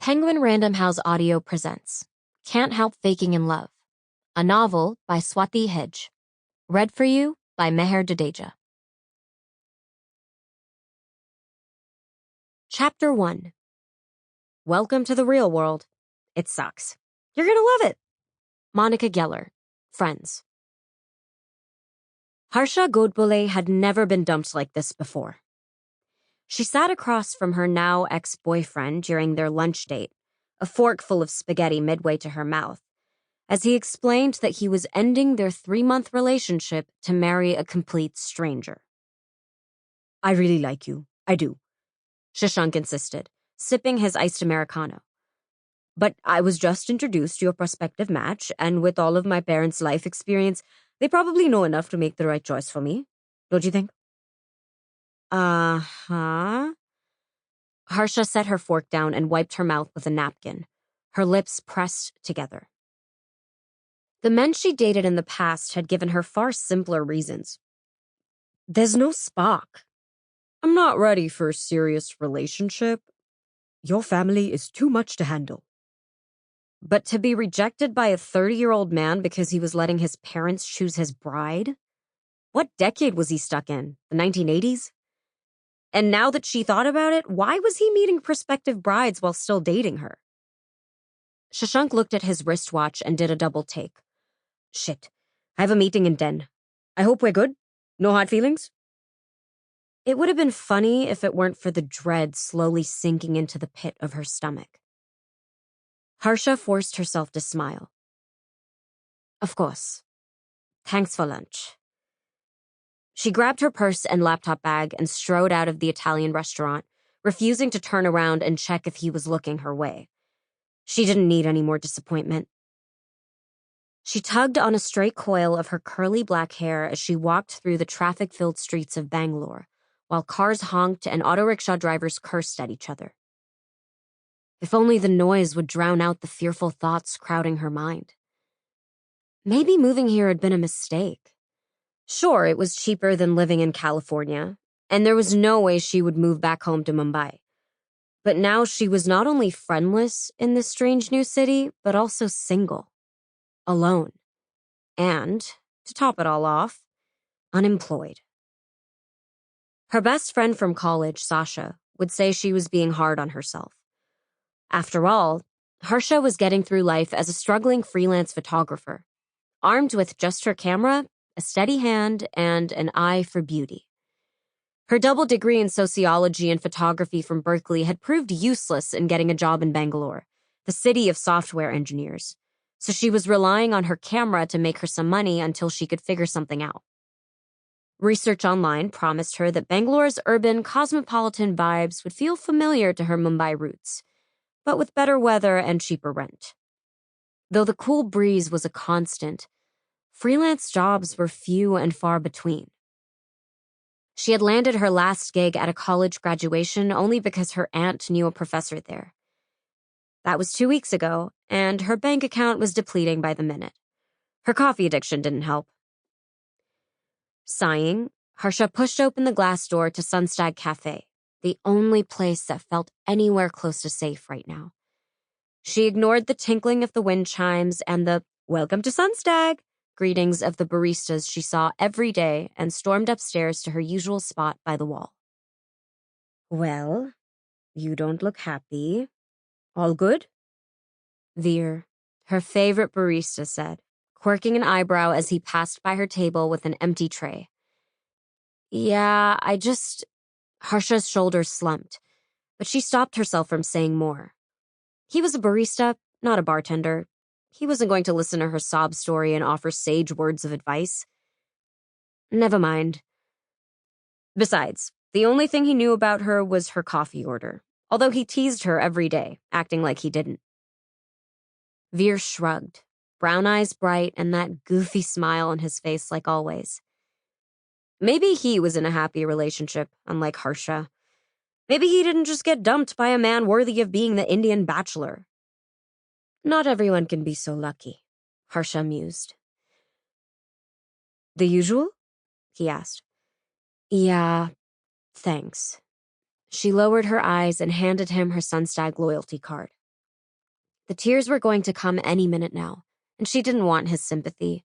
Penguin Random House Audio presents Can't Help Faking in Love, a novel by Swati Hegde. Read for you by Meher Dadeja. Chapter 1. Welcome to the real world. It sucks. You're gonna love it. Monica Geller, Friends. Harsha Godbole had never been dumped like this before. She sat across from her now ex-boyfriend during their lunch date, a fork full of spaghetti midway to her mouth, as he explained that he was ending their 3-month relationship to marry a complete stranger. "I really like you. I do," Shashank insisted, sipping his iced Americano. "But I was just introduced to your prospective match, and with all of my parents' life experience, they probably know enough to make the right choice for me. Don't you think?" Uh-huh. Harsha set her fork down and wiped her mouth with a napkin, her lips pressed together. The men she dated in the past had given her far simpler reasons. "There's no spark. I'm not ready for a serious relationship. Your family is too much to handle." But to be rejected by a 30-year-old man because he was letting his parents choose his bride? What decade was he stuck in? The 1980s? And now that she thought about it, why was he meeting prospective brides while still dating her? Shashank looked at his wristwatch and did a double take. "Shit, I have a meeting in 10. I hope we're good. No hard feelings?" It would have been funny if it weren't for the dread slowly sinking into the pit of her stomach. Harsha forced herself to smile. "Of course. Thanks for lunch." She grabbed her purse and laptop bag and strode out of the Italian restaurant, refusing to turn around and check if he was looking her way. She didn't need any more disappointment. She tugged on a straight coil of her curly black hair as she walked through the traffic-filled streets of Bangalore, while cars honked and auto rickshaw drivers cursed at each other. If only the noise would drown out the fearful thoughts crowding her mind. Maybe moving here had been a mistake. Sure, it was cheaper than living in California, and there was no way she would move back home to Mumbai. But now she was not only friendless in this strange new city, but also single, alone, and, to top it all off, unemployed. Her best friend from college, Sasha, would say she was being hard on herself. After all, Harsha was getting through life as a struggling freelance photographer, armed with just her camera, a steady hand, and an eye for beauty. Her double degree in sociology and photography from Berkeley had proved useless in getting a job in Bangalore, the city of software engineers, so she was relying on her camera to make her some money until she could figure something out. Research online promised her that Bangalore's urban, cosmopolitan vibes would feel familiar to her Mumbai roots, but with better weather and cheaper rent. Though the cool breeze was a constant, freelance jobs were few and far between. She had landed her last gig at a college graduation only because her aunt knew a professor there. That was 2 weeks ago, and her bank account was depleting by the minute. Her coffee addiction didn't help. Sighing, Harsha pushed open the glass door to Sunstag Cafe, the only place that felt anywhere close to safe right now. She ignored the tinkling of the wind chimes and the "Welcome to Sunstag" greetings of the baristas she saw every day and stormed upstairs to her usual spot by the wall. "Well, you don't look happy. All good?" Veer, her favorite barista, said, quirking an eyebrow as he passed by her table with an empty tray. "Yeah, Harsha's shoulders slumped, but she stopped herself from saying more. He was a barista, not a bartender. He wasn't going to listen to her sob story and offer sage words of advice. Never mind. Besides, the only thing he knew about her was her coffee order, although he teased her every day, acting like he didn't. Veer shrugged, brown eyes bright and that goofy smile on his face like always. Maybe he was in a happy relationship, unlike Harsha. Maybe he didn't just get dumped by a man worthy of being the Indian bachelor. Not everyone can be so lucky, Harsha mused. "The usual?" he asked. "Yeah, thanks." She lowered her eyes and handed him her Sunstag loyalty card. The tears were going to come any minute now, and she didn't want his sympathy.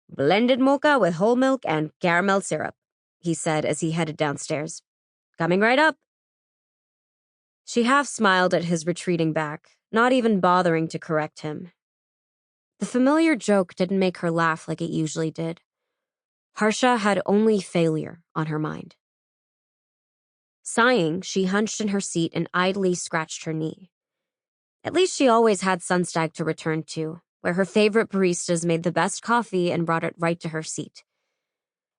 "Blended mocha with whole milk and caramel syrup," he said as he headed downstairs. "Coming right up." She half smiled at his retreating back, not even bothering to correct him. The familiar joke didn't make her laugh like it usually did. Harsha had only failure on her mind. Sighing, she hunched in her seat and idly scratched her knee. At least she always had Sunstag to return to, where her favorite baristas made the best coffee and brought it right to her seat.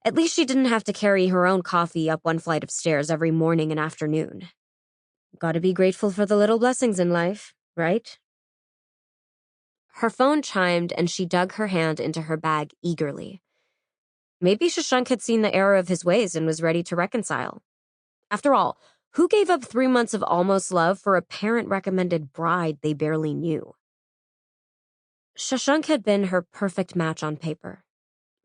At least she didn't have to carry her own coffee up one flight of stairs every morning and afternoon. Gotta be grateful for the little blessings in life, right? Her phone chimed and she dug her hand into her bag eagerly. Maybe Shashank had seen the error of his ways and was ready to reconcile. After all, who gave up 3 months of almost love for a parent-recommended bride they barely knew? Shashank had been her perfect match on paper.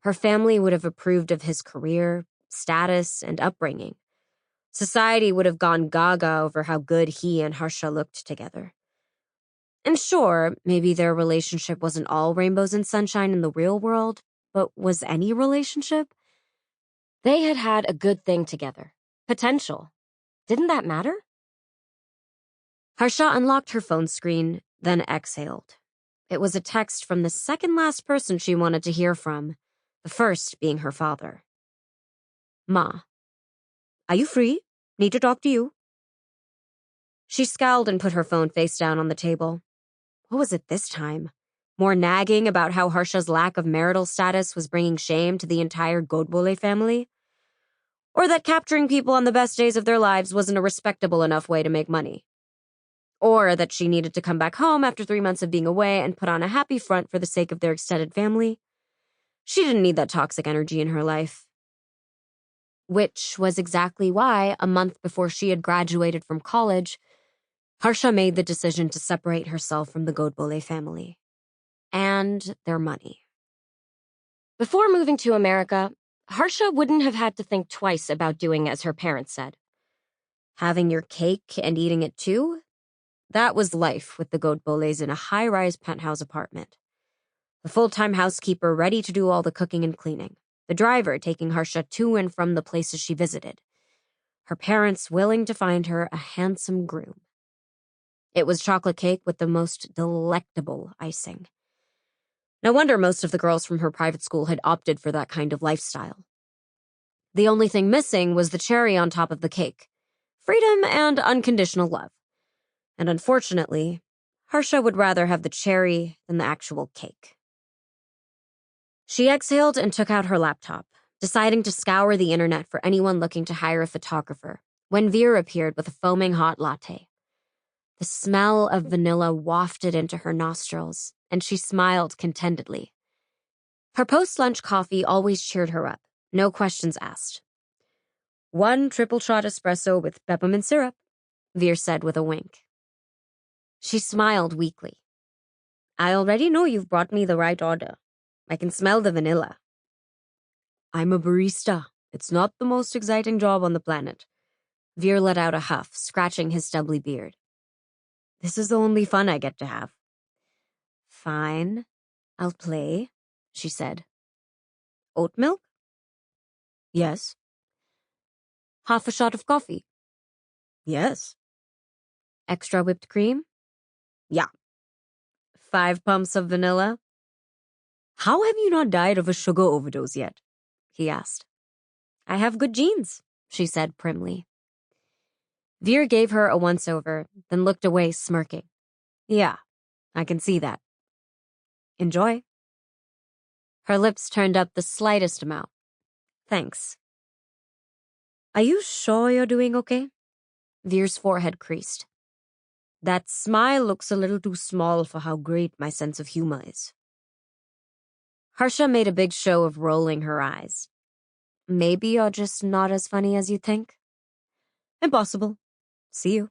Her family would have approved of his career, status, and upbringing. Society would have gone gaga over how good he and Harsha looked together. And sure, maybe their relationship wasn't all rainbows and sunshine in the real world, but was any relationship? They had had a good thing together. Potential. Didn't that matter? Harsha unlocked her phone screen, then exhaled. It was a text from the second last person she wanted to hear from, the first being her father. "Ma, are you free? Need to talk to you." She scowled and put her phone face down on the table. What was it this time? More nagging about how Harsha's lack of marital status was bringing shame to the entire Godbole family? Or that capturing people on the best days of their lives wasn't a respectable enough way to make money? Or that she needed to come back home after 3 months of being away and put on a happy front for the sake of their extended family? She didn't need that toxic energy in her life. Which was exactly why, a month before she had graduated from college, Harsha made the decision to separate herself from the Godbole family. And their money. Before moving to America, Harsha wouldn't have had to think twice about doing as her parents said. Having your cake and eating it too? That was life with the Godboles in a high-rise penthouse apartment. The full-time housekeeper ready to do all the cooking and cleaning. The driver taking Harsha to and from the places she visited. Her parents willing to find her a handsome groom. It was chocolate cake with the most delectable icing. No wonder most of the girls from her private school had opted for that kind of lifestyle. The only thing missing was the cherry on top of the cake. Freedom and unconditional love. And unfortunately, Harsha would rather have the cherry than the actual cake. She exhaled and took out her laptop, deciding to scour the internet for anyone looking to hire a photographer, when Veer appeared with a foaming hot latte. The smell of vanilla wafted into her nostrils, and she smiled contentedly. Her post-lunch coffee always cheered her up, no questions asked. "1 triple shot espresso with peppermint syrup," Veer said with a wink. She smiled weakly. "I already know you've brought me the right order. I can smell the vanilla." "I'm a barista. It's not the most exciting job on the planet." Veer let out a huff, scratching his stubbly beard. "This is the only fun I get to have." "Fine, I'll play," she said. "Oat milk?" "Yes." "Half a shot of coffee?" "Yes." "Extra whipped cream?" "Yeah." "5 pumps of vanilla?" "How have you not died of a sugar overdose yet?" he asked. "I have good genes," she said primly. Veer gave her a once-over, then looked away smirking. "Yeah, I can see that. Enjoy." Her lips turned up the slightest amount. "Thanks." "Are you sure you're doing okay?" Veer's forehead creased. "That smile looks a little too small for how great my sense of humor is." Harsha made a big show of rolling her eyes. "Maybe you're just not as funny as you think." "Impossible. See you."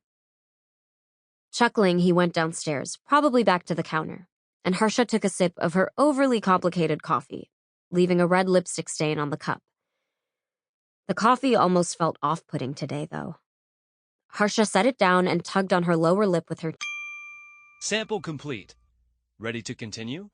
Chuckling, he went downstairs, probably back to the counter, and Harsha took a sip of her overly complicated coffee, leaving a red lipstick stain on the cup. The coffee almost felt off-putting today, though. Harsha set it down and tugged on her lower lip with her Sample complete. Ready to continue?